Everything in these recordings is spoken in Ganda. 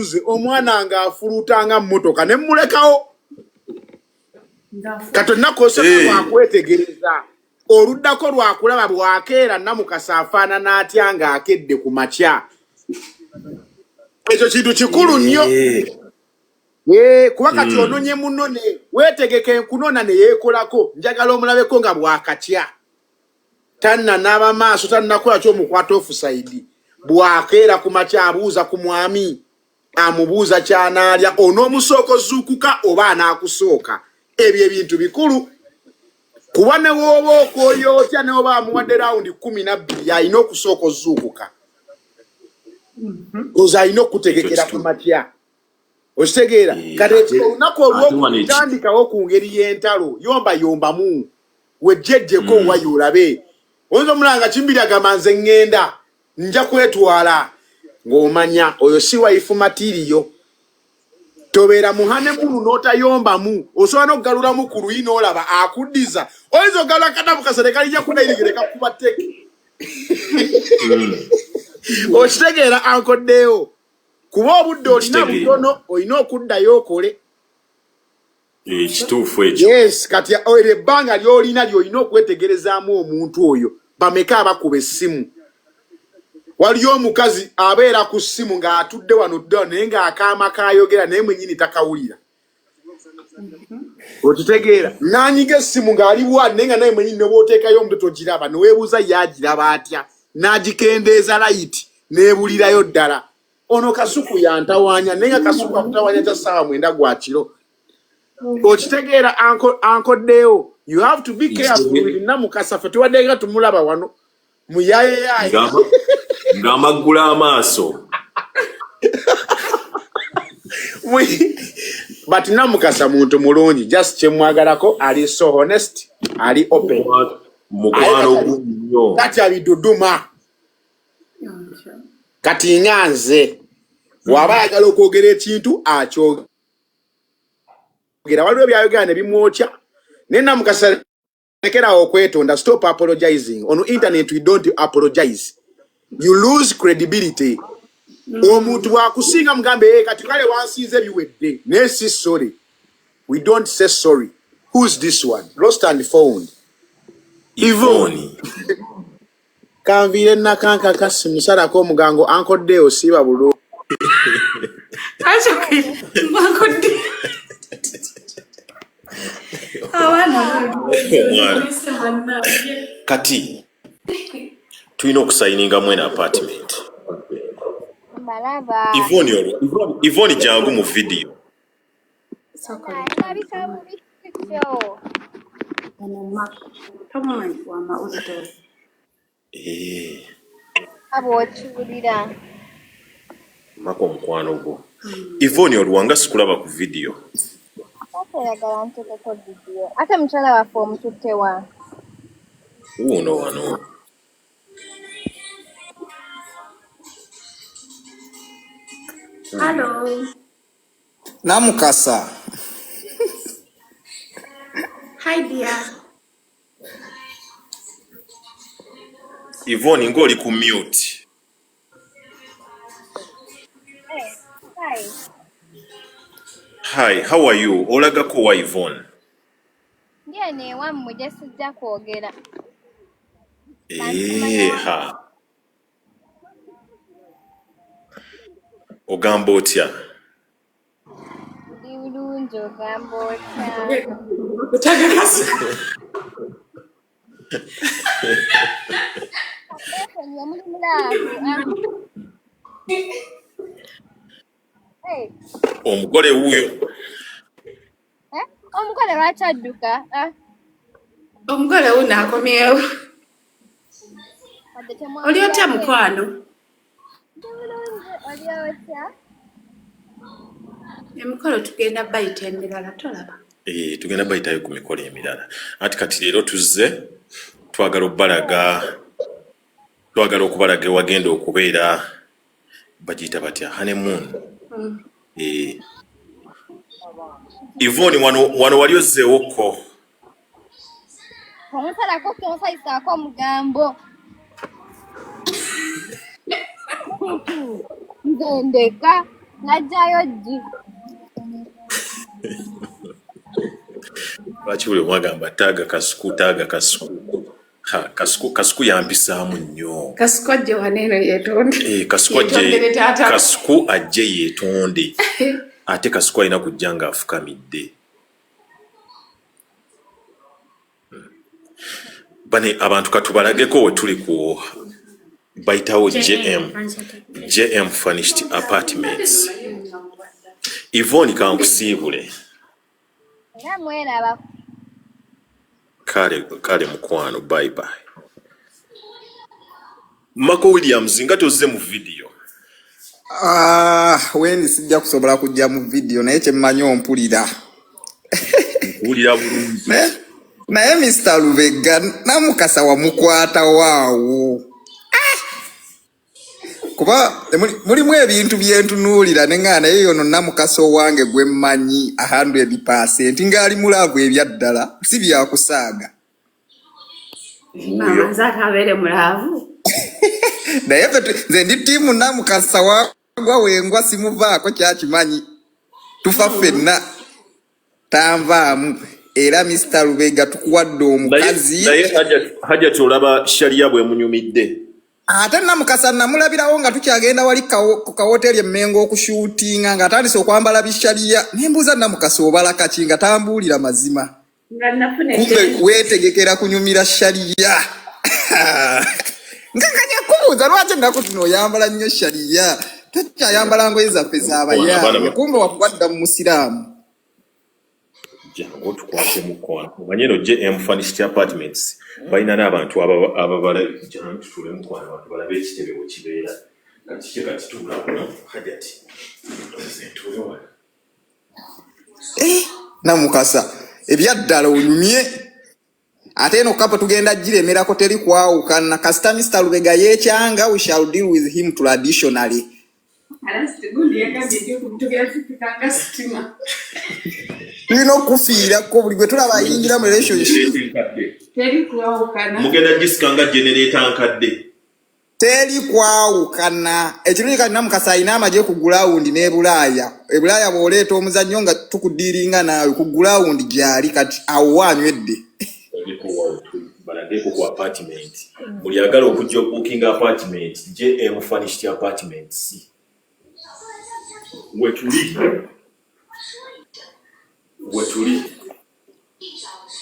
nze omwana nga afulutanga mmotoka ne mmulekawo katonna kosoka wakwetegereza oluddako lwakulaba bwakeera Namukasa afaanana atya nga akedde ku makya ekyo kintu kikulu nnyo kuba kati ononye munone weetegeke enkunona ne yeekolako njagala omulabeko nga bwakatya tanna n'aba maaso tannakola ky'omukwata ofusaidi bwakeera ku makya abuuza ku mwami amubuuza kyanaalya onoomusooka ozuukuka oba anaakusooka ebyo ebintu bikulu kuba ne wooba okwoyo otya ne oba amuwadde rawundi 12 alina okusooka ozuukuka oza alina okutegekera ku matya okitegeera kati olunaku olw'okutandikawo ku ngeri y'entalo yombayombamu wejjejjeko wayo olabe oyinza omulanga Kimbiri agamba nze ŋŋenda nja kwetwala ng'omanya oyo si waifu matiriyo tobeera muhane munu n'otayombamu osobola n'okugalulamu ku luyi n'olaba akuddiza oyinza okugalula Namukasa ne kalijja kudayirigire kakuba teke okitegeera ankoddeyo kuba obudde olina butono olina okuddayo okole ekituufu ekyo yes kati oyo ebbanga ly'olina ly'olina okwetegerezaamu omuntu oyo bameka abakuba essimu waliyo omukazi abeera ku ssimu ng'atudde wano dda naye ng'akaama kaayogera naye mwennyini takawulira okitegeera n'anyiga essimu ng'ali bwani naye nga naye mwennyini ne bw'oteekayo omutoto giraba ne weebuuza yagiraba atya n'agikendeeza layiti n'ebulirayo ddala ono Kasuku yantawaanya naye nga Kasuku akutawaanya kya ssaawa 9 gwa kiro okitegeera ankoddeyo you have to be careful with Namukasa ffe tuwadde nga tumulaba wano muyayeyaye ng'amaggula amaaso but Namukasa muntu mulungi just kyemwagalako ali so honest ali open mukwano gunyo kati abiduduma kati nganze waba ayagala okwogera ekintu akyogera waliwo ebyayogera ne bimwokya naye Namukasa lekerawo okwetonda stop apologizing on internet we don't apologize you lose credibility omuntu bwakusinga mugambe kati kale wansinze biwedde naye si sorry we don't say sorry who's this one lost and found Ivoni kanvire nakanka kasi musalako omugango ankodde osiba bulu Ankodde kati tulina okusayininga mwena apartment Ivoni jangu mu video mako mukwano gwo Ivoni oluwanga sikulaba ku video ate mukyala waffe omututtewa uno wano Hello. Namukasa. Hi dear. Ivoni ngoli ku mute. Hi. Hi, how are you? Olaga ko wa Ivoni. Ndiye ne wammwe gye sijja kwogera. Ha. Ogamba otya? Ndi bulungi ogamba otya? Kutakakasa. Omugole wuyo. Omugole lwaki adduka? Omugole wuno akomyewo. Oli otya mukwano? Oli otya? Emikolo tugenda bayita emirala tolaba? Tugenda bayitayo ku mikolo emirala. Ati kati leero tuzze twagala okubalaga wagenda okubeera bagiyita batya honeymoon. Ivoni wano wali ozzeewokko. Omusalako tonsayisaako omugambo. Nze ndeka Najjayo ddi. Lwaki buli mwagamba taaga kasuku. Ha, kasuku yampisaamu nnyo. Kasuku ajje waneeno yeetonde. Kasuku ajje yeetonde. Ate kasuku alina kujja ng'afukamidde. Bane abantu katubalageko we tuli ku bayitawo JM Furnished Apartments. Yvonne kankusiibule. Era mweraba. Kale mukwano, bye. Mako Williams nga tozze mu video. Wendi sijja kusobola kujja mu video naye kye mmanyi ompulira. Mpulira bulungi. Naye Mr. Lubega Namukasa wamukwata waawo. Kuba mulimu ebintu byentunuulira nenga naye yono Namukasa wange gwe mmanyi 100% ngali mulavu ebyaddala si byakusaaga. Mama nzaka abere mulavu. Naye nze ndi tiimu Namukasa wagwa wengwa simuvaako kyakimanyi. Tufa ffenna tanvaamu. Era Mr. Lubega tukuwadde omukazi. Naye hajja tolaba sharia bwe munyumidde. Ate Namukasa namulabirawo nga tukyagenda wali ku kawoteri emmengo okushuutinga nga atandise okwambala bisharia. Nembuuza Namukasa obala kaki nga tambuulira mazima. Kumbe weetegekera kunyumira sharia. Nga kanya kubuuza lwaki nnaku zino oyambala nnyo sharia. Tokyayambala ngoye zaffe z'abayaaye. Kumbe wakuwadda mu musiraamu. Jango tukwate mukwano. Manyeno JM Furnished Apartments. Balina n'abantu ababala jango tutule mukwano abantu balabe ekitebe bwe kibeera. Kati tubula hajati. Namukasa ebyaddala onyumye. Ate eno kapa tugenda giremerako teri kwawukana. Kasita Mr. Lubega yeekyanga, we shall deal with him traditionally. Tulina okufiirako buli gwe tulaba ayingira mu relationship. Mugenda gisikanga generator nkadde. Teri kwawukana. Ekirungi kati Namukasa alina amagye ku gulawundi ne Bulaaya. Ebulaaya bw'oleeta omuzannyo nga tukudiiringa naawe ku gulawundi gyali kati awo wanywedde. Balageko ku apartment. Buli agala okujja booking apartment JM Furnished Apartments. Wetuli.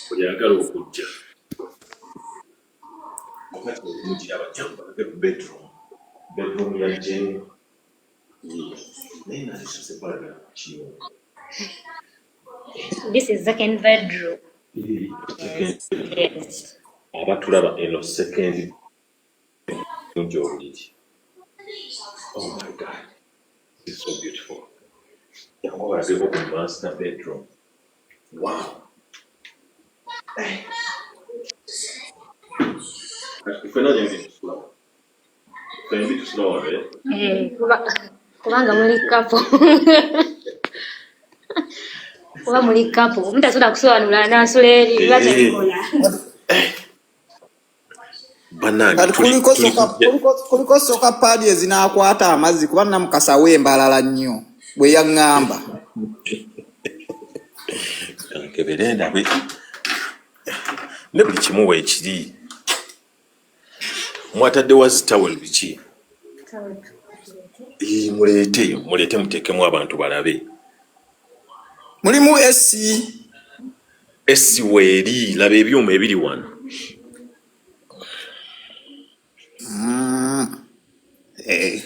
Buli agala okujja. Mugira abajjamba bedroom ya JM. This is second bedroom. Yes. Abatulaba eno second. Oh my God. It's so beautiful. Yango bageko ku master bedroom. Wow. Kubanga muli kapo. Kuba muli kapo. Omuntu asobola kusobanura n'asula eri lwaki abikola. Kuliko soka padi ezinakwata amazzi kuba Namukasa wembalala nnyo bwe yaŋŋamba. Keberenda be. Ne buli kimu weekiri. Mwatadde wazitawel biki? Mulete muteekemu abantu balabe. Mulimu esi weeri laba ebyuma ebiri wano.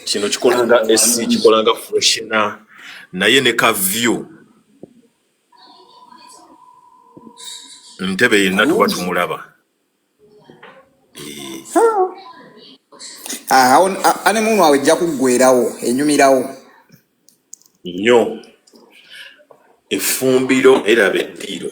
Kino kikolanga esi kikolanga freshina naye ne ka view. Ntebe yenna tuba tumulaba. Ane munu awe ejja kuggwerawo enyumirawo. Nnyo. Efumbiro eraba eddiiro.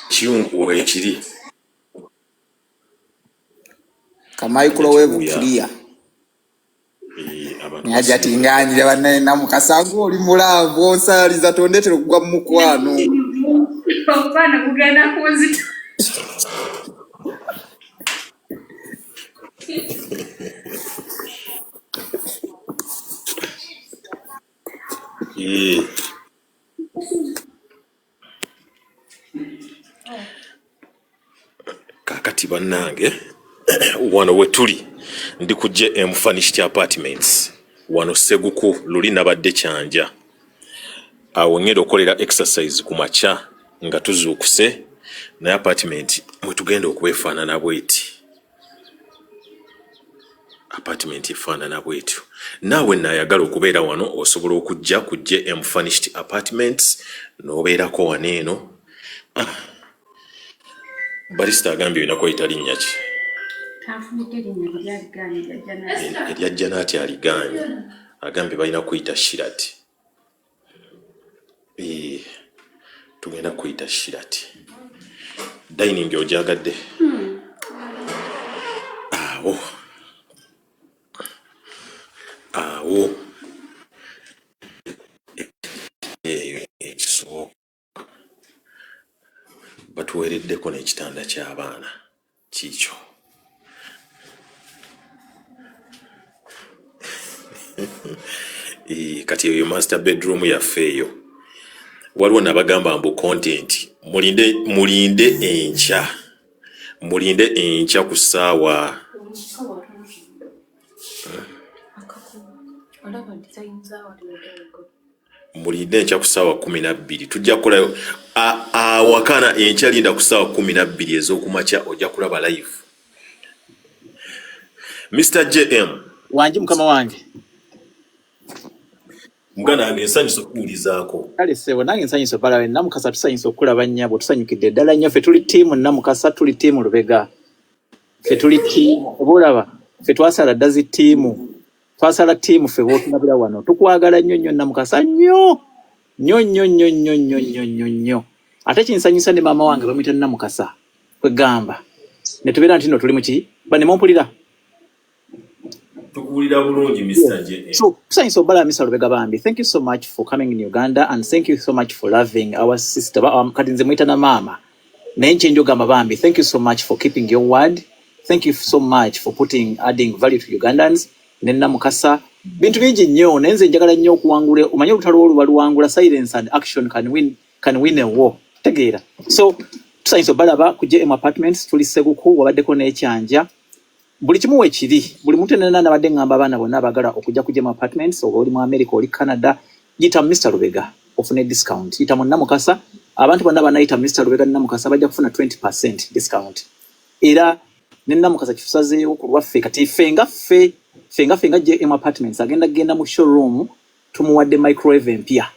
Kiyungu ekiri. Ka microwave clear. Nyaja tinganyira banne Namukasa ngo oli mulavu onsaaliza tondetera okugwa mu mukwano. Okwana kugenda kunzita. Kakati bannange wano wetuli ndi ku JM Furnished Apartments wano Seguku luli nabadde kyanja awo ngenda okolera exercise ku makya nga tuzuukuse naye apartment mwe tugenda okwefaanana bweti apartment efaanana bwetyo naawe naayagala okubeera wano osobola okujja ku JM Furnished Apartments n'obeerako wano eno Barista agambye binakwayita linnya ki? Erya Janaati aligaanye agambye balina kuyita Shirati. Tugenda kuyita Shirati. Dining ogyagadde? Awo ekisoboka batuweereddeko n'ekitanda ky'abaana kiikyo. Kati eyo master bedroom yaffe eyo. Waliwo n'abagamba mbu content mulinde enkya ku ssaawa mulinde enkya ku ssaawa 12 tujja kukolayo awakana enkya linda ku ssaawa 12 ez'okumakya ojja kulaba live. Mr. JM wangi mukama wange muganda wange nsanyusa okuwulizaako. Kale ssebo nange nsanyusa balawe Namukasa tusanyusa okulaba nnyabo tusanyukidde ddala nnyo ffe tuli ttiimu Namukasa tuli ttiimu Lubega ffe tuli ttiimu oba olaba ffe twasala ddazi ttiimu twasala ttiimu ffe b'otunabira wano tukwagala nnyo Namukasa nnyo ate kinsanyusa ne maama wange bamuyita Namukasa kwegamba ne tubeera nti nno tuli muki bane mumpulira tukuwulira bulungi Mr. JM. So tusanyusa obala Mr. Lubega bambi, thank you so much for coming in Uganda and thank you so much for loving our sister kati nze mwita na mama naye nkyenjo gamba bambi, thank you so much for keeping your word, thank you so much for adding value to Ugandans. Ne Namukasa bintu bingi nnyo naye nze njagala nnyo okuwangula omanye olutalo oluba luwangula silence and action can win a war tegeera. So tusanyusa obalaba ku JM Apartments tuli Seguku wabaddeko n'ekyanja buli kimu wekiri buli muntu yenna nabadde ngamba abaana bonna abagala okujja ku JM Apartments oba oli mu America oli Canada yita Mr. Lubega ofune discount yita mu Namukasa abantu bonna banayita Mr. Lubega Namukasa bajja kufuna 20% discount era ne Namukasa kifusazeewo ku lwaffe kati fenga JM Apartments agenda mu showroom tumuwadde microwave empya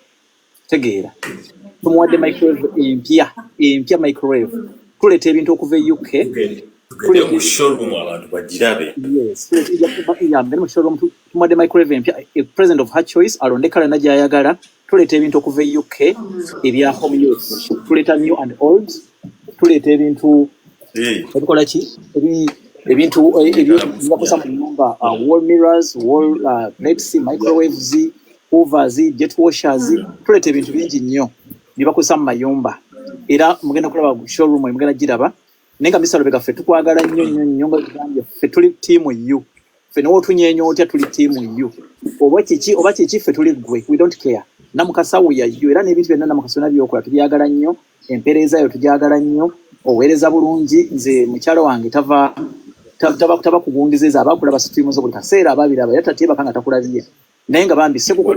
tegeera tumuwadde microwave empya microwave tuleeta ebintu okuva e UK Kule mu showroom abantu bagirabe. Yes, mu showroom tumuwadde microwave empya a present of her choice alonde kala na gyayagala tuleeta ebintu okuva e UK ebya home use tuleeta new and old tuleeta ebintu ebikola ki ebintu ebibakosa mu nyumba wall mirrors wall plates microwaves hoovers jet washers tuleeta ebintu bingi nnyo bibakosa mu mayumba era mugenda kulaba showroom mugenda giraba nenga Mr. Lubega ffe tukwagala nnyo nga tugambye ffe tuli ttiimu you ffe newo otunyeenya otya tuli ttiimu you oba kiki ffe tuli gwe we don't care Namukasa we are you era n'ebintu byonna Namukasa nabyokola tubyagala nnyo empeereza yo tugyagala nnyo oweereza bulungi nze mukyalo wange taba kugundiza abakulaba sitiimu zo buli kaseera ababiraba era tatyebaka nga takulabye naye nga bambi Seguku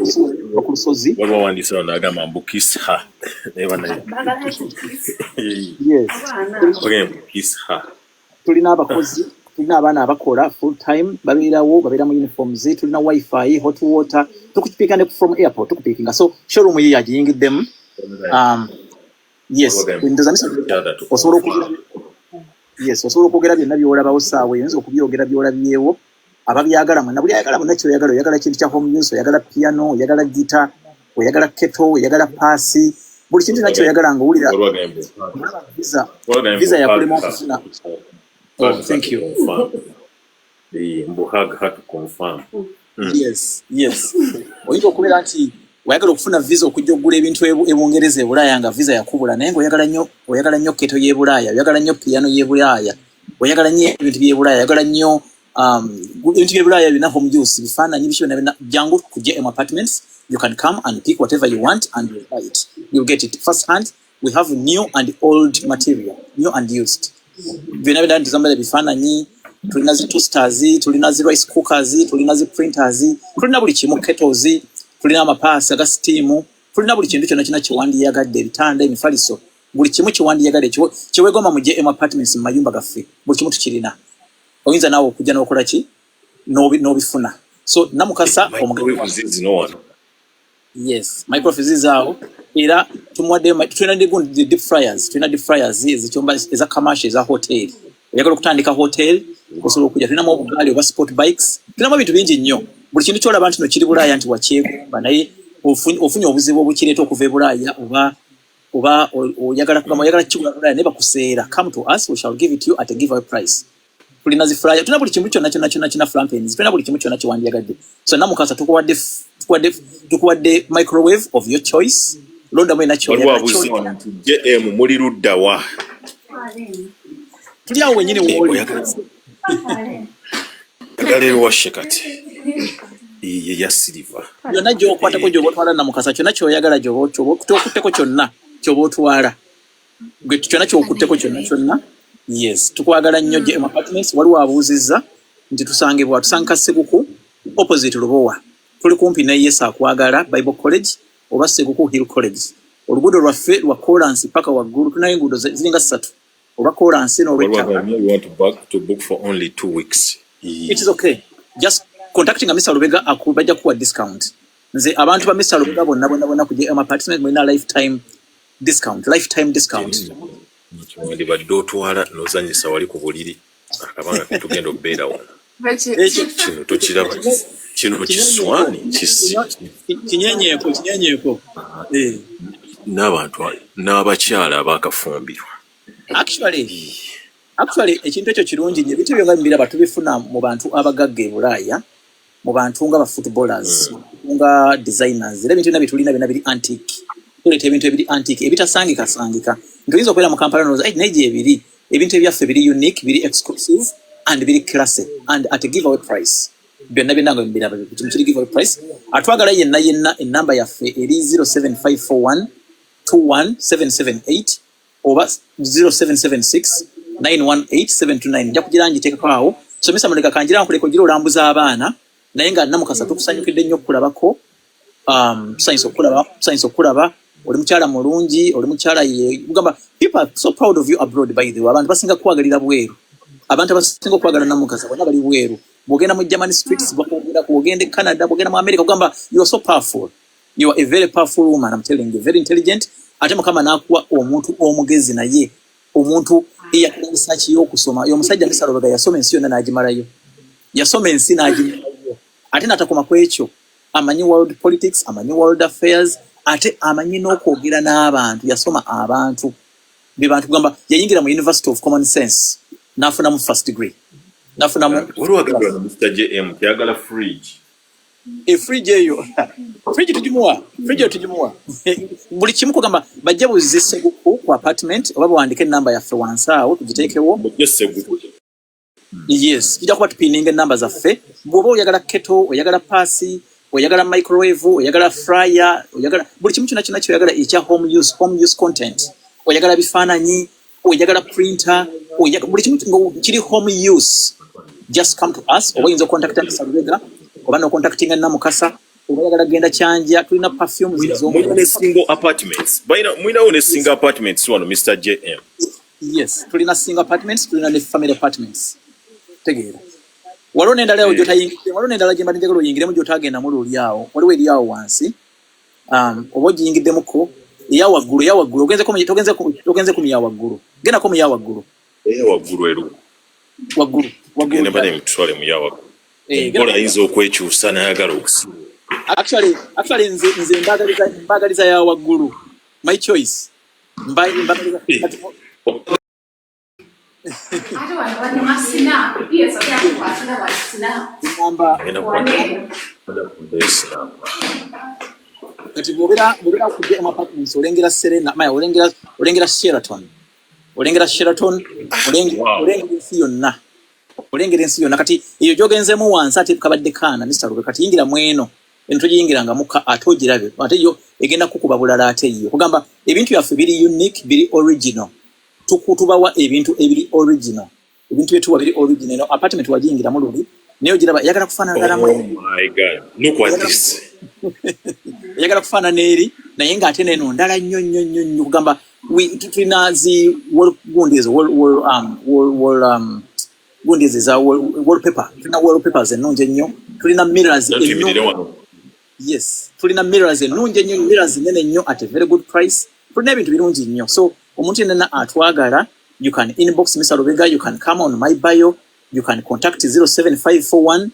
ku lusozi waliwo wandiisa nagamba mbukisa tulina abakozi tulina abaana abakola full time babeera mu uniforms tulina wifi hot water tukupikinga from airport tukupikinga so showroom ye yagiyingiddemu osobola okwogera byonna byolabawo saawa oyinza okubyogera byolabyewo ababyagala mwenna buli ayagala mwenna kyoyagala oyagala kintu kya home use oyagala piano oyagala gita oyagala keto oyagala paasi buli kintu nakyo oyagala nga owulira visa yakulema okufuna. Thank you. Yes oyinza okubeera nti oyagala okufuna visa okujja okugula ebintu ebungereza ebulaaya nga visa yakubula naye oyagala nnyo keto y'ebulaaya oyagala nnyo piano y'ebulaaya oyagala nnyo ebintu by'ebulaaya oyagala nnyo ebintu by'ebulaaya bina home use bifaananyi biki byonna jangu ku JM Apartments. You can come and pick whatever you want and you'll buy it. You'll get it first hand. We have new and old material, new and used. Byonna bidala ntizambala bifaananyi tulina zi toasters tulina zi rice cookers tulina zi printers tulina buli kimu kettles tulina amapaasi aga steam tulina buli kintu kyonna kiwandiyagadde ebitanda emifaliso buli kimu kiwandiyagadde kiwegoma mu JM Apartments mu mayumba gaffe buli kimu tukirina oyinza naawe okujja n'okola ki n'obifuna so Namukasa yes microfizi awo era tumuwadde tulina deep fryers tulina deep fryers ezikyomba eza commercial eza hotel oyagala okutandika hotel osobola okujja tulinamu obugaali oba sport bikes tulinamu ebintu bingi nnyo buli kintu kyolaba nti no kiri Bulaaya nti wakyegomba naye ofunye obuzibu obukireeta okuva e Bulaaya oba oyagala kugamba oyagala kigula Bulaaya naye bakuseera come to us we shall give it to you at a giveaway price tulina zi fryer tulina buli kimu kyonna kina flampens tulina buli kimu kyonna kiwandiyagadde so Namukasa tukuwadde microwave of your choice londa mwena kyoyagala JM muli luddawa tuli awo wenyini yagalewashe kati ya silver yonna gy'okwatako gy'oba otwala Namukasa kyonna kyoyagala tokutteko kyonna ky'oba otwala gwe kyonna ky'okutteko kyonna yes tukwagala nnyo JM Apartments waliwo abuuzizza nti tusanga Sseguku opposite Lubowa tuli kumpi ne Yesu Akwagala Bible College oba Sseguku Hill College oluguudo lwaffe lwa kolansi paka waggulu tulinayo enguudo ziringa 3 oba kolansi n'olwettaka you want to book for only 2 weeks it is okay just contacting Mr. Lubega akubajja kuwa discount nze abantu ba Mr. Lubega bonna ku JM Apartments mulina lifetime discount ndi badde otwala n'ozanyisa wali ku Buliri akabanga ketugenda okubeera wano kino tokiraba kino kiswani kinyenyeeko n'abantu n'abakyala abakafumbirwa actually ekintu ekyo kirungi nnyo ebintu byonga mbiraba tubifuna mu bantu abagagga e Bulaaya mu bantu nga ba footballers nga designers era ebintu byonna bitulina byonna biri antique tuleeta ebintu ebiri antique ebitasangika ntoyinza okubeera mu Kampala noza naye ebiri ebintu ebyaffe biri unique biri exclusive and biri classic and at a giveaway price byonna byonna mbiraba kiri giveaway price atwagala yenna ennamba yaffe eri 07541 21778 oba 0776 918 nja kugira ngiteekako awo somesa muleka kanjira nkuleko gira olambuza abaana naye nga Namukasa tukusanyukidde nnyo okulabako tusanyusa okulaba oli mukyala mulungi oli mukyala ugamba people are so proud of you abroad by the way abantu basinga kukwagalira bweru abantu abasinga okwagala Namukasa bonna bali bweru bwogenda mu German streets bakwogera bwogenda Canada bwogenda mu America ugamba you are so powerful you are a very powerful woman I'm telling you very intelligent ate Mukama n'akuwa omuntu omugezi naye omuntu eyakola research y'okusoma y'omusajja Mr. Lubega yasoma ensi yonna n'agimalayo ate n'atakoma ku ekyo amanyi world politics amanyi world affairs ate amanyi n'okwogera n'abantu yasoma abantu be bantu kugamba yayingira mu University of Common Sense n'afunamu first degree n'afunamu waliwagala Mr. JM yagala fridge fridge eyo fridge tugimuwa buli kimu kugamba bajja buzize Sseguku ku apartment oba bwandike ennamba yaffe wansi awo tugiteekewo yes kijja kuba tupininga ennamba zaffe bw'oba oyagala keto oyagala paasi oyagala microwave oyagala fryer oyagala buli kimu kyonna kyoyagala ekya home use content oyagala bifaananyi oyagala printer buli kimu kiri home use just come to us oba oyinza okontakta Mr. Lubega oba n'okontaktinga Namukasa oba oyagala genda Kyanja tulina perfumes mulina single apartments mulinawo ne single apartments wano Mr. JM yes tulina single apartments tulina ne family apartments tegeera waliwo n'endala yawo gyotayingidde waliwo n'endala gye mbalinjagala oyingiremu gyotagenda muli oli awo waliwo eri awo wansi oba ogiyingiddemuko eyawaggulu togenze ku miyawaggulu gendako mu yawaggulu eyawaggulu eru waggulu ne bane mutwale mu yawaggulu Mbola ayinza okwekyusa n'ayagala okusiba actually nze mbagaliza yawaggulu my choice mbagaliza kati bobera kujja mu apartments olengera Serena maya olengera Sheraton olengera ensi yonna olengera ensi yonna kati iyo jogenzemu wansi ate kabadde kana Mr. Rube kati yingira mweno ento yingiranga muka atogirabe ate yo egenda kukuba bulala ate iyo kugamba ebintu yaffe biri unique biri original tukutubawa ebintu ebiri original ebintu byetu biri original no apartment wajingira mululi neyo jiraba yagala kufana ngala Oh my God, look what this. yagala kufana neri naye nga ate neno ndala nnyo kugamba tunazi gundize za wallpaper tulina wallpapers ennungi ennyo tulina mirrors ennyo yes tulina mirrors ennungi ennyo mirrors nene nnyo at a very good price tulina ebintu birungi nnyo so omuntu yenna atwagala you can inbox Mr. Lubega you can come on my bio you can contact 07541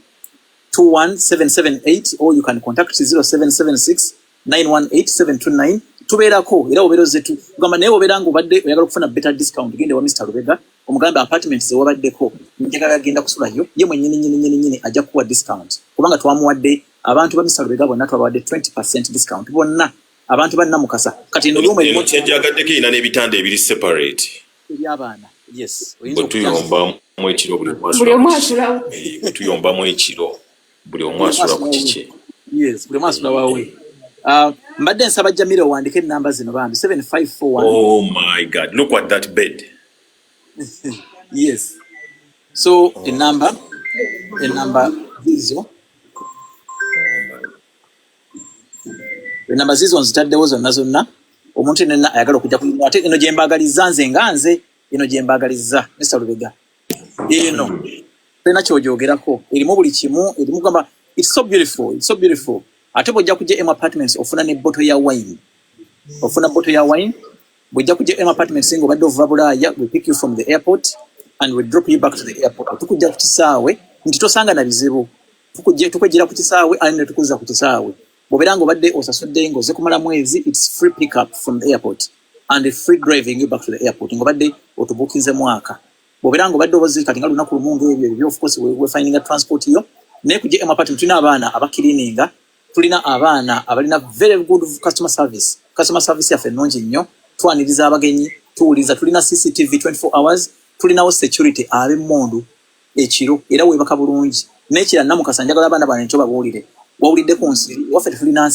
21778 or you can contact 0776 918729 tubeerako era obeero zetu kugamba naye obeeranga obadde oyagala okufuna better discount gende wa Mr. Lubega omugamba apartments zewabaddeko njagala agenda kusulayo ye mwennyini ajja kuwa discount kubanga twamuwadde abantu ba Mr. Lubega bonna twabawadde 20% discount bonna abantu ba Namukasa kati eno byomwe kyenjagaddeko ina n'ebitanda ebiri separate eby'abaana yes tuyomba mu ekiro buli omu asulawo tuyomba mu ekiro buli omu asula ku kiki yes buli omu asula waawe mbadde nsaba Jamila owandiike ennamba zino bambi 7541 oh my God, look at that bed. yes so enamba zizo nzitaddewo zonna omuntu yenna ayagala okujja ku ate eno gye mbaagaliza nze eno gye mbaagaliza Mr. Lubega eno tena kyojogerako erimu buli kimu erimu gamba it's so beautiful ate bojja kujja M apartments ofuna ne bottle ya wine bojja kujja M apartments ngo badde ova Bulaya we pick you from the airport and we drop you back to the airport tukujja ku kisaawe nti tosanga na bizibu tukujjira ku kisaawe ane tukuza ku kisaawe boberango badde osasudde ngo ze kumala mwezi it's free pick up from the airport and free driving you back to the airport ngo badde otubukinze mwaka boberango badde obazi kati nga lunaku lumungu ebyo of course we finding a transport yo ne kujja M apartment tulina abaana abakirininga tulina abaana abalina very good customer service yaffe ennungi nnyo twaniriza abagenyi tuwuliza tulina CCTV 24 hours tulinawo security ab'emmundu ekiro era weebaka bulungi n'ekira Namukasa njagala abaana bano ekyo babuulire wawulidde ku nsiri waffe tetulina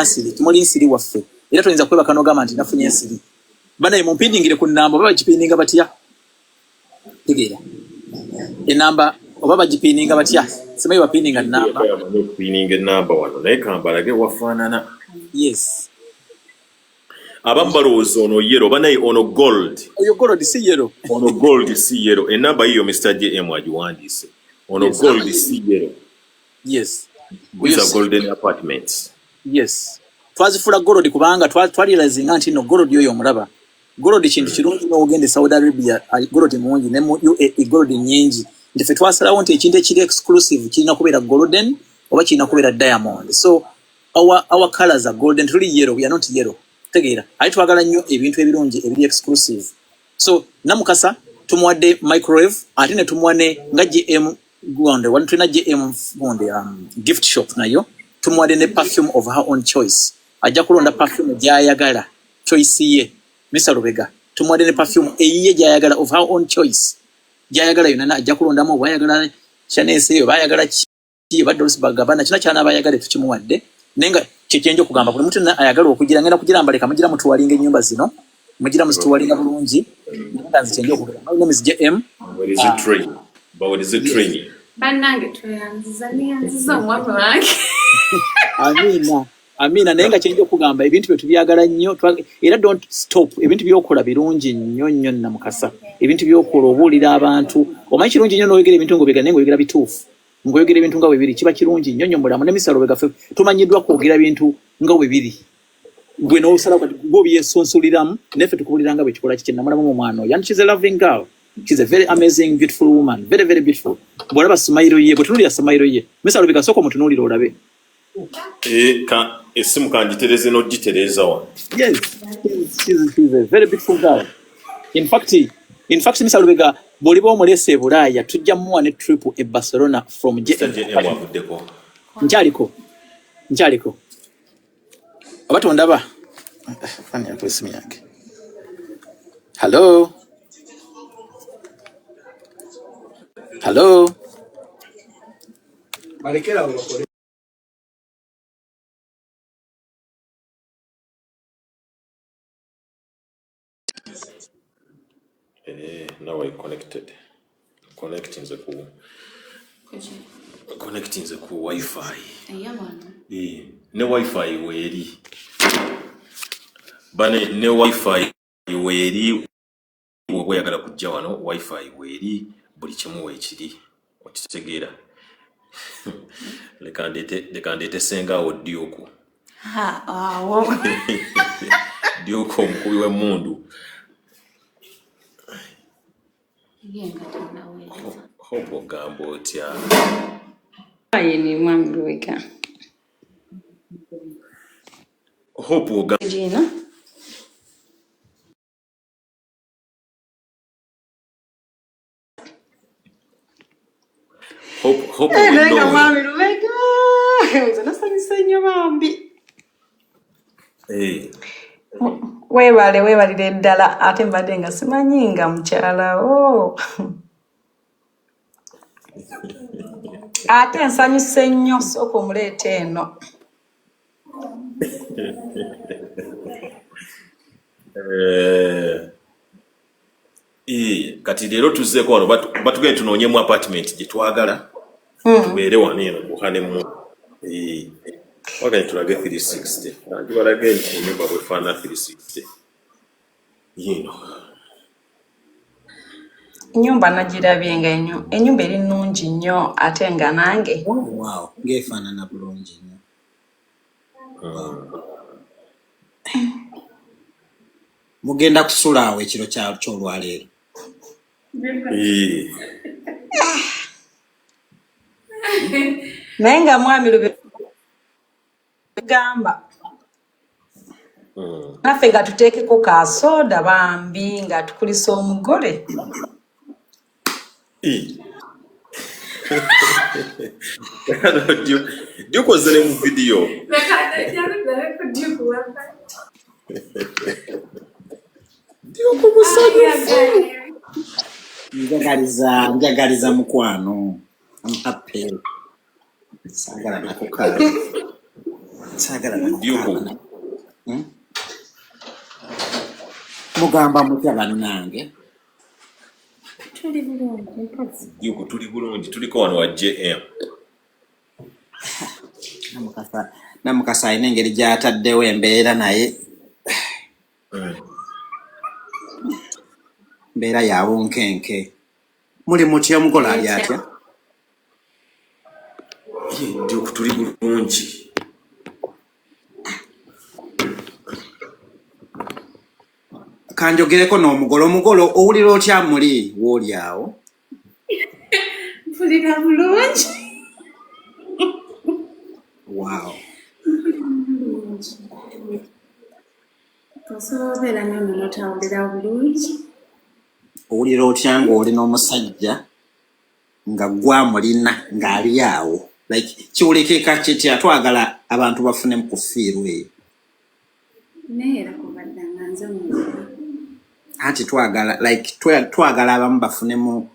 nsiri tumuli nsiri waffe era tuyinza kwebaka n'ogamba nti nafunye ensiri banaye mumpindingire ku nnamba oba bagipindinga batya tegeera enamba oba bagipindinga batya simanyi bapindinga nnamba Pinning enamba wano naye kambalage wafaanana yes abamu balowooza ono yero banaye ono gold oyo gold si yero ono gold si yero enamba yiyo Mr. JM agiwandiise ono Yes. gold si yero yes these are golden apartments yes twazifula gold kubanga twalirealizinga nti no gold yoyo omulaba gold kintu kirungi n'ogende Saudi Arabia gold mungi ne mu UAE gold nyingi nti ffe twasalawo nti ekintu ekiri exclusive kirina kubeera golden oba kirina kubeera diamond so our colors are golden tuli yellow we are not yellow tegeera ali twagala nnyo ebintu ebirungi ebiri exclusive so Namukasa tumuwadde microwave ate ne tumuwane nga GM gonde wano tulina GM gonde gift shop nayo tumuwadde ne perfume of her own choice ajja kulonda perfume gyayagala choice ye Mr. Lubega tumuwadde ne perfume eyiye gyayagala of her own choice gyayagala yonna ajja kulondamu bayagala Chanel eyo bayagala ki badolus bagabana kina kyana bayagala tukimuwadde nenga kyekenjo kugamba buli muntu ayagala okugira ngenda kugira mbaleka mugira mutu walinga ennyumba zino mugira mutu walinga bulungi ndanzi kyenjo kugamba my name is JM what is it train but what is it training bannange tweyanziza omwami wange amina nenga kyenjo kugamba ebintu bye tubyagala nnyo era don't stop ebintu byokola birungi nnyo Namukasa ebintu byokola obuulira abantu omanyi kirungi nnyo n'oyogera ebintu ng'obigera nenga oyogera bituufu ngoyogera ebintu nga bwe biri kiba kirungi nnyo mulamu ne Mr. Lubega ffe tumanyiddwa kwogera ebintu nga bwe biri gwe n'osala gw'obyesonsoliramu neffe tukubulira nga bwe kikola kiki namulamu mu mwana oyo and she's a loving girl she's a very amazing beautiful woman very very beautiful bw'olaba simayiro ye bwe tunuulira simayiro ye Mr. Lubega sooka omutunuulira olabe esimu kangitereze n'ogitereza wa yes she's a very beautiful girl in fact Mr. Lubega bw'oliba omulese e Bulaaya tujja muwa ne trip e Barcelona from JM avuddeko nkyaliko Watu ondaba. Fani ya kwesimu yake. Hello. Hello. Balekera olokole. Now I connected. Connecting the Wi-Fi. Ne Wi-Fi weri. Bane ne Wi-Fi weri. Oyagala kujja wano Wi-Fi weri buli kimu wekiri. Okitegeera. Lekandete senga odioko. Dioko omukubi w'emmundu. Hope ogamba otya. Aye ni mwami Lubega. Hope ogamba. Gina. Hope Nega mwami Lubega. Nasanyusa nnyo bambi. Weebalire ddala ate mbadde nga simanyi nga mukyala wo. Ate nsanyuse nnyo sooka omuleeta eno. Kati leero tuzzeeko wano batugende tunoonyemu apartment gye twagala tubeere wano eno buhanemu. Waganye tulage 360 tubalage nti enyumba bwefaana 360 yino. Ennyumba nagirabye nga ennyumba eri nnungi nnyo ate nga nange. Wow, ngeefaanana bulungi nnyo. Mugenda kusula awo ekiro ky'olwaleero. Naye nga mwami Lubega gamba naffe nga tuteekeko kasoda bambi nga tukulisa omugole. Diokozele mu video. Njagaliza mukwano. I'm happy. Sagala nakukala. Sagala nakukala. Mugamba mutya bannange. Tuli bulungi tuliko wano wa JM. Namukasa ayina engeri gy'ataddewo embeera naye. Mbeera ya bunkenke. Muli mutya omukola ali atya? Tuli bulungi. Kanjogereko n'omugolo owulira otya muli w'oli awo? Mpulira bulungi. Wow. Osobola obeera nnyo n'otawulira bulungi. Owulira otya ng'oli n'omusajja nga gwamulina ng'ali awo? Like kiwulikika kitya twagala abantu bafunemu ku ffiiru eyo. Naye era kubadde nga nze omuntu. Anti twagala abamu bafunemu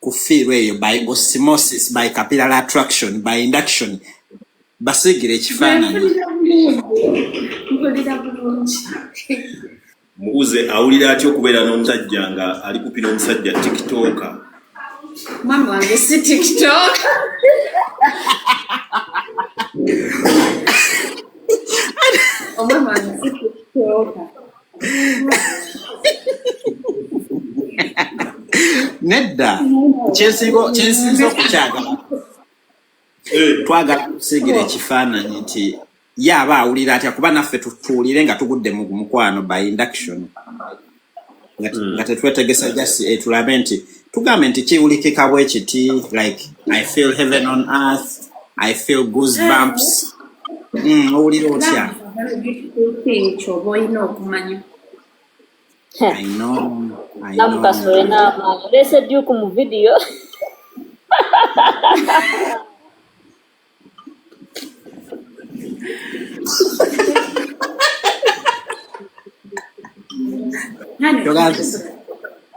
ku ffiiru eyo by osmosis, by capillary attraction, by induction. Basigire ekifaananyi. Mpulira bulungi. Mubuze awulira atya okubeera n'omusajja nga ali kupina omusajja TikToker. Mwami wange si TikTok. Omwami wange si TikToker. Nedda kyensinza okukyagala twagala kusigira ekifaananyi nti yaba awulira atya kuba naffe tuwulire nga tugudde mu mukwano by induction nga tetwetegesa jasi tulabe nti tugambe nti kiwulikika bwe kiti like I feel heaven on earth, I feel goosebumps. Owulira otya? Ekyo olina okumanya. I know. Namukasa olina amaanyi olese Duke mu video.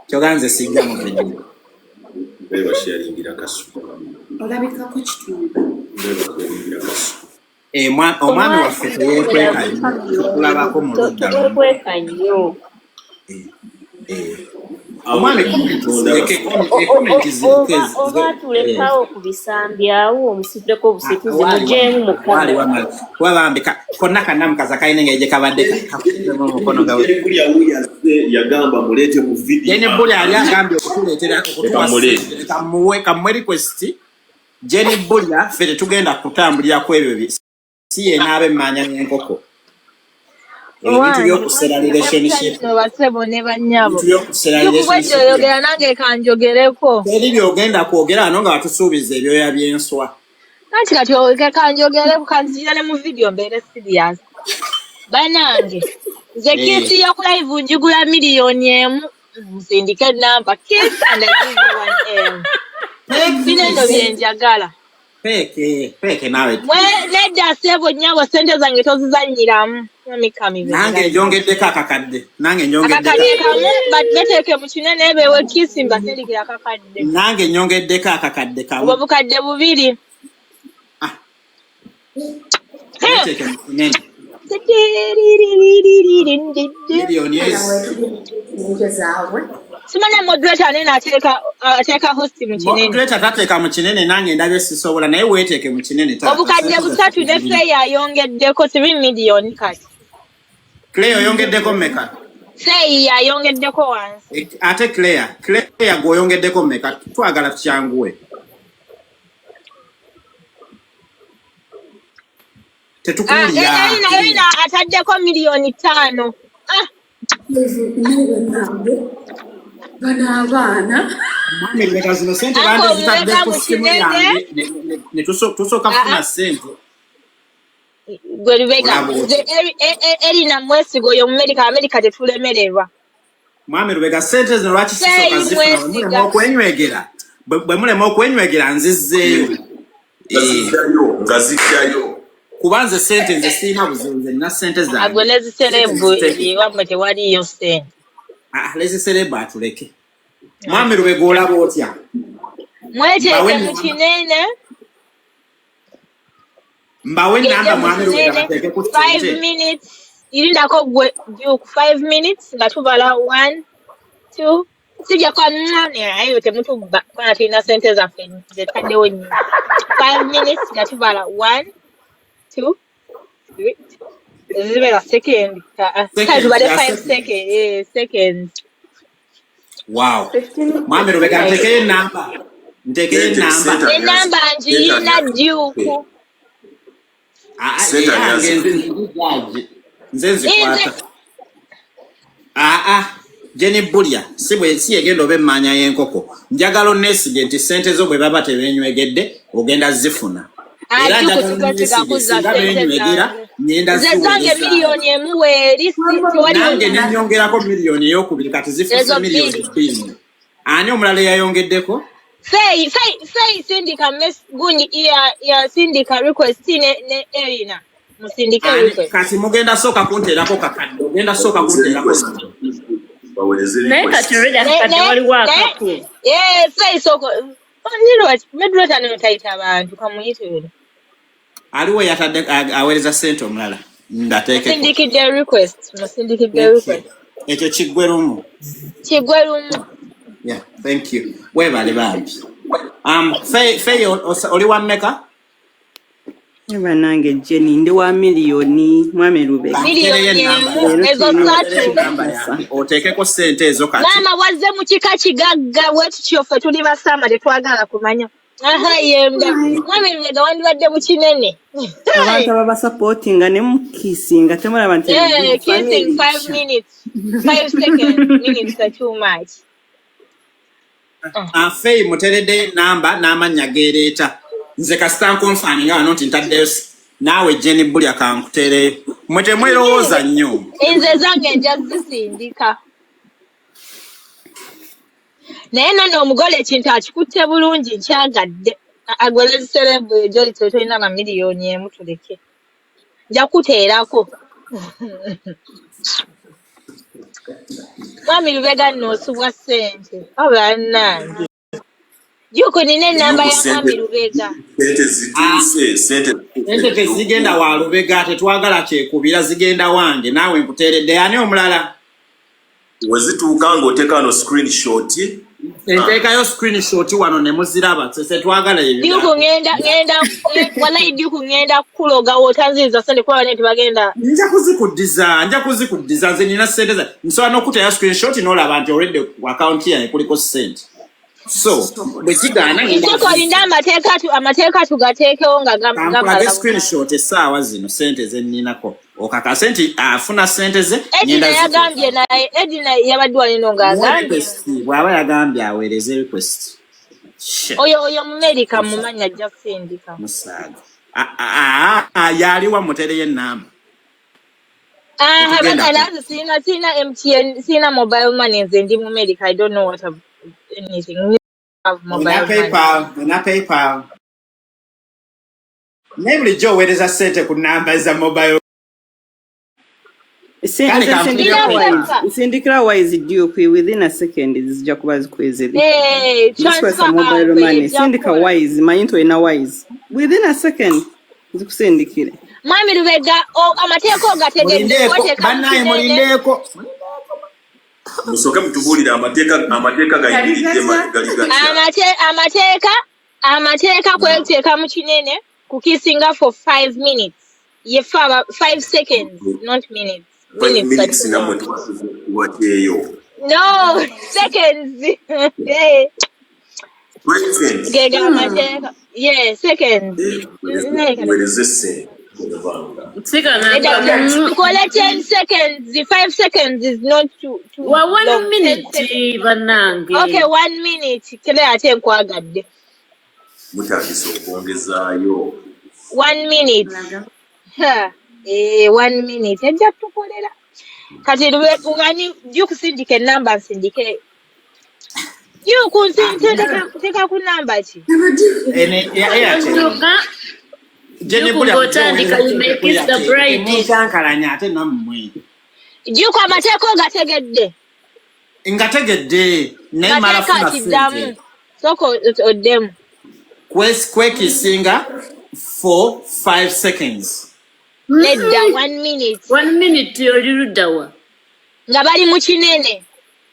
Kyoganze sijja mu video. Beba sharingira kasu. olabikako kitundu. Beba kuringira kasu. Omwami waffe teyeekweka nnyo tulabako mu ludda lumu. Omwami komenti oba tulekawo ku bisambi awo omusiddeko obusikizi mujeemu mukama wabambika konna kannamukaza kalina engeri gye kabadde kakufundemu omukono gawe yagamba muleete mu video Jenny Bulya yali agambye okutuleetera kamuwe request Jenny Bulya ffe tetugenda kutambulirako ebyo si yenaaba emmanya n'enkoko ebintu by'okusera relationship basebo ne bannyabo relationship oyogera nange kanjogereko eri byogenda kwogera ano nga batusuubiza ebyoya by'enswa kati kanjogereko kanzira ne mu video mbeere serious banange nze kisi y'okulive njigula $1,000,000 musindike namba kiss and I give you $1,000 bineno byenjagala peke nawe nedda sebo nnyabo sente zange tozizanyiramu nange njongedeko akakadde akakadde kamu beteeke mu kinene ebeewe kisi mbasindikira akakadde nange nyongeddeko akakadde kamu obwo bukadde 2 beteeke mu kinene simanya moderator nene ateeka host mu kinene moderator tateeka mu kinene nange ndabye sisobola naye weeteeke mu kinene obukadde 3 ne Clay yayongeddeko $3 million kati Clay oyongeddeko mmeka Clay yayongeddeko wansi ate Clay gw'oyongeddeko mmeka twagala tukyanguwe tetukuwulira naye ataddeko $5,000,000 bano abaana mwami leka zino sente bande zitadde ku simu yange ne tusooka kufuna sente gwe Lubega erina mwesigo oyo mu America tetulemererwa mwami Lubega sente zino lwaki sisooka zifuna bwe mulema okwenywegera nzizzeeyo nga zijjayo kubanze sente nze sirina buzibu nze nina sente zange agwe neziserebu wamwe tewaliyo sente leziserebu atuleke mwami Lubega olaba otya mweteeke mu kinene mbawe namba mwami Lubega bateeke ku 5 minutes irindako gwe juku 5 minutes nga tubala 1 2 sijja kwa nane ayo temutuba kwa tina sente za feni zetaddewo nnyo 5 minutes nga tubala 1 2 3 zibera second tubale 5 seconds wow mwami Lubega ntekeye namba enamba njiyina juku nze nzikwata Jenny Bulya si yegenda oba emmanya y'enkoko njagala onneesige nti sente zo bwe baba tebenywegedde ogenda zifuna era njagala benywegera ngenda zange miliyoni emuweeri nange nenyongerako miliyoni ey'okubiri kati zifuse miliyoni 2 ani omulala eyayongeddeko Fei sindika gundi ya sindika request ne Erina musindike request kati mugenda soka kunterako kakadde ogenda soka kunterako naye kati kakadde waliwo akapu Fei soko medrota nemutaita abantu kamuyitire aliwo yatadde aweereza sente omulala ndateeke musindikidde request ekyo kiggwe lumu yeah thank you webale bambi Fei oli wa mmeka eba nange Jenny ndi wa miliyoni mwami Lubega ezo 3 oteekeko sente ezo kati mama wazze mu kika kigagga wekityofe tuli basama tetwagala kumanya yemda mwami Lubega wandibadde mu kinene abantu ababa supportinga ne mukisinga temulaba nti kissing 5 minutes 5 seconds minutes are too much Fei muteredde namba n'amannya geereeta nze kasita nkunfaani nga wano nti ntaddeyo naawe Jenny Bulya kankutere mwe temwerowooza nnyo nze zange nja zisindika naye nano omugole ekintu akikutte bulungi nkyagadde agwele ziserebu ejo litotolina $1,000,000 emutuleke nja kuteerako Mwami Lubega n'osubwa ssente. Oba nange. Juko nina enamba ya Mwami Lubega. Sente tezigenda wa Lubega tetwagala kyekubira zigenda wange naawe nkuteeredde ani omulala wezituuka ng'oteeka no screenshot enteekayo screenshot wano ne muziraba tetwagala ebyo Juko wallahi Juko ngenda kuloga wotanziza sente kwa bane tebagenda nja kuzikuddiza nze nina ssente za nsobola n'okutayo screenshot n'olaba nti already ku account yange kuliko ssente so bwekigaana alinda amateeka tugateekewo nga gamala screenshot essaawa zino ssente ze nninako okakase nti afuna ssente ze Edina yabadde walino ng'agambye bw'aba yagambye aweereze request oyo Mumerika mumanya ajja kusindika musaaga yaliwa mutereyo ennamba naze sina MTN sina mobile money nze ndi Mumerika I don't know what anything have mobile money PayPal namely Joe weereza ssente ku namba za mobile sindikira wise Duke within a second zijja kuba zikwezeri transfer mobile money sindika wise mayinto ina wise within a second zikusindikire Mwami Lubega amateeko ogategedde bannaye mulindeeko musoke mutubulire amateeka gayimiridde amateeka kweteeka mu kinene kukisinga for 5 minutes yefa 5 seconds not minutes minutes namwe tuwateeyo no seconds gega amateeka seconds wereze ssente Kole 10 seconds, the 5 seconds is not too 1 minute banange. Okay, 1 minute. Kile ate nkwagadde. Mutandise okwongezaayo. 1 minute. 1 minute. Ejja tukolera. Kati ugani kusindika namba nsindike. Kusindika ku namba ki? Juko amateeko gategedde naye mala funa ssente soko oddemu kwekisinga for 5 seconds nedda 1 minute 1 minute oliruddawa nga bali mu kinene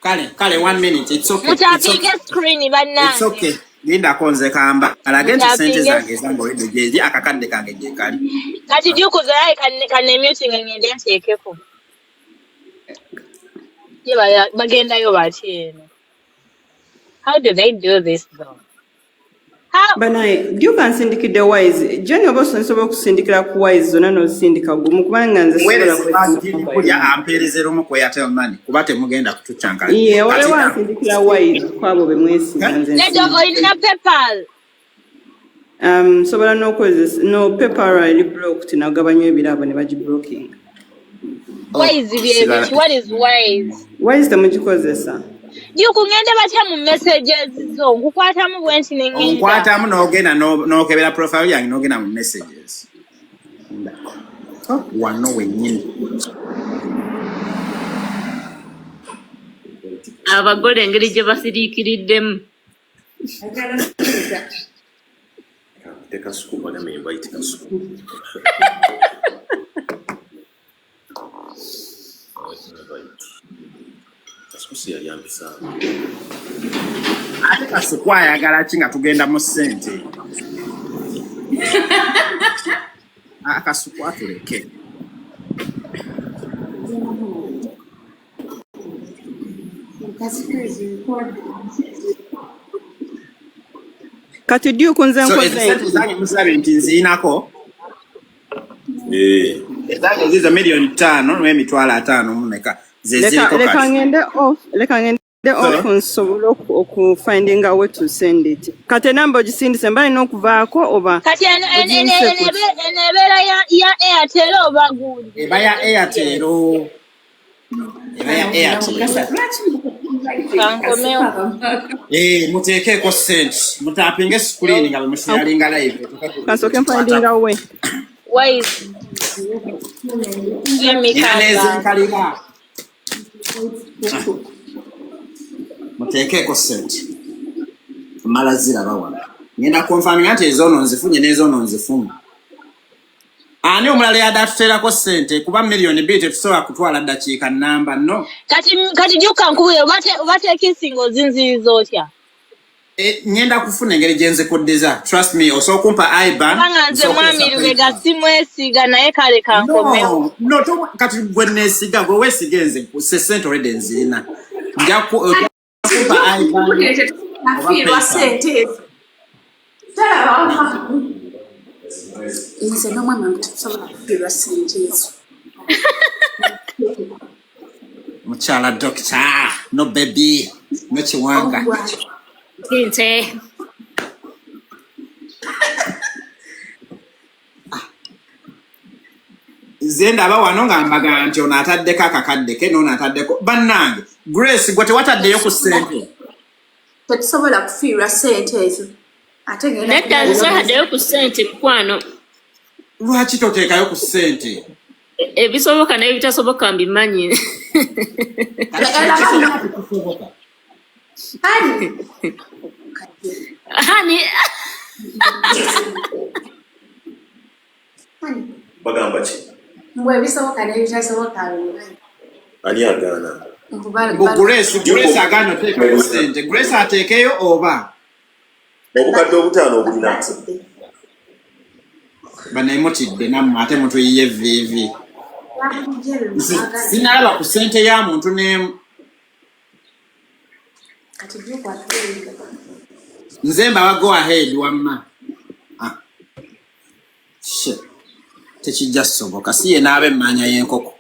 kale 1 minute it's okay mutapinge screen bannange it's okay linda konze kamba alagenti sente zange zango wedo jeje akakadde kange je kali kati Juko zaye kanne muting ngende ntekeko yeba bagenda yo bati how do they do this though banaye Duke ansindikidde wise Johnny oboso nsobola kusindikira ku wise zona no sindika gumu kubanga nze sobola kulya ampereze romo ko yate mani kubate mugenda kutuchankala wale wansindikira wise kwabo bemwesi nze nedo oyina PayPal sobola no PayPal ali blocked na gabanywe ebirabo ne baji blocking wise what is wise temugikozesa Duke ngende batya mu messages zo nkukwatamu bwenti nengenda nkwatamu n'ogenda n'okebera profile yange n'ogenda mu messages wano wennyini abagole engeri gye basiriikiriddemu teka sukuma nememba itika sukuma kasusi yali ambisa ate kasuku ayagala ki nga tugenda mu ssente akasuku atuleke kati Duke nze nkoze zange musabe nti nziinako zange zizo $5,000,000 n'emitwalo 5 mumeka leka ngende off nsobola okufinding a way to send it kati namba ogisindise mba nina okuvaako oba kati enebeera ya Airtel oba gundi eba ya Airtel muteekeeko ssente mutapinge screen nga bwemusharinga live kansoke finding a way wise nezinkalira Muteekeko ssente. Mala ziraba wano. Ngenda confirming ate ezono nzifunye n'ezono nzifunye. Ani omulala yadatuteerako ssente kuba miliyoni 2 tetusobola kutwala ddakiika nnamba no. Kati jjuka nkubule obateekisinga ozinziriza otya? Ngenda kufuna engeri gye nzikuddeza. Trust me, osobola kumpa IBAN. Kubanga nze mwami Lubega simwesiga naye kale kankomewo. No, kati gwe neesiga gwe weesiga nze ssente already nzirina. Nja kumpa IBAN. Afiirwa ssente ezo. Talaba nze n'omwami wange tetusobola kufiirwa ssente ezo. Mukyala doctor, no baby, no Kiwanga. Nte. Zenda aba wano nga mbaga nti ono ataddeko akakaddeke n'ono ataddeko. Bannange, Grace gwe tewataddeyo ku ssente. Tetusobola kufiirwa ssente ezo. Ate ngenda Nedda nzaddeyo ku ssente mukwano. Lwaki toteekayo ku ssente? Ebisoboka n'ebitasoboka mbimanyi. Hani. Bagamba ki? Mbwe ebisoboka n'ebitasoboka bimanyi. Ani agaana? Grace agaana oteekayo ku ssente. Grace ateekeyo oba? Obukadde obutaano obulina. Banayimutidde nammwe ate mutuyiye viivi. Sinalaba ku ssente ya muntu n'emu. Nze mbawa go ahead wamma. Tekijja soboka si ye n'abe emmanya y'enkoko.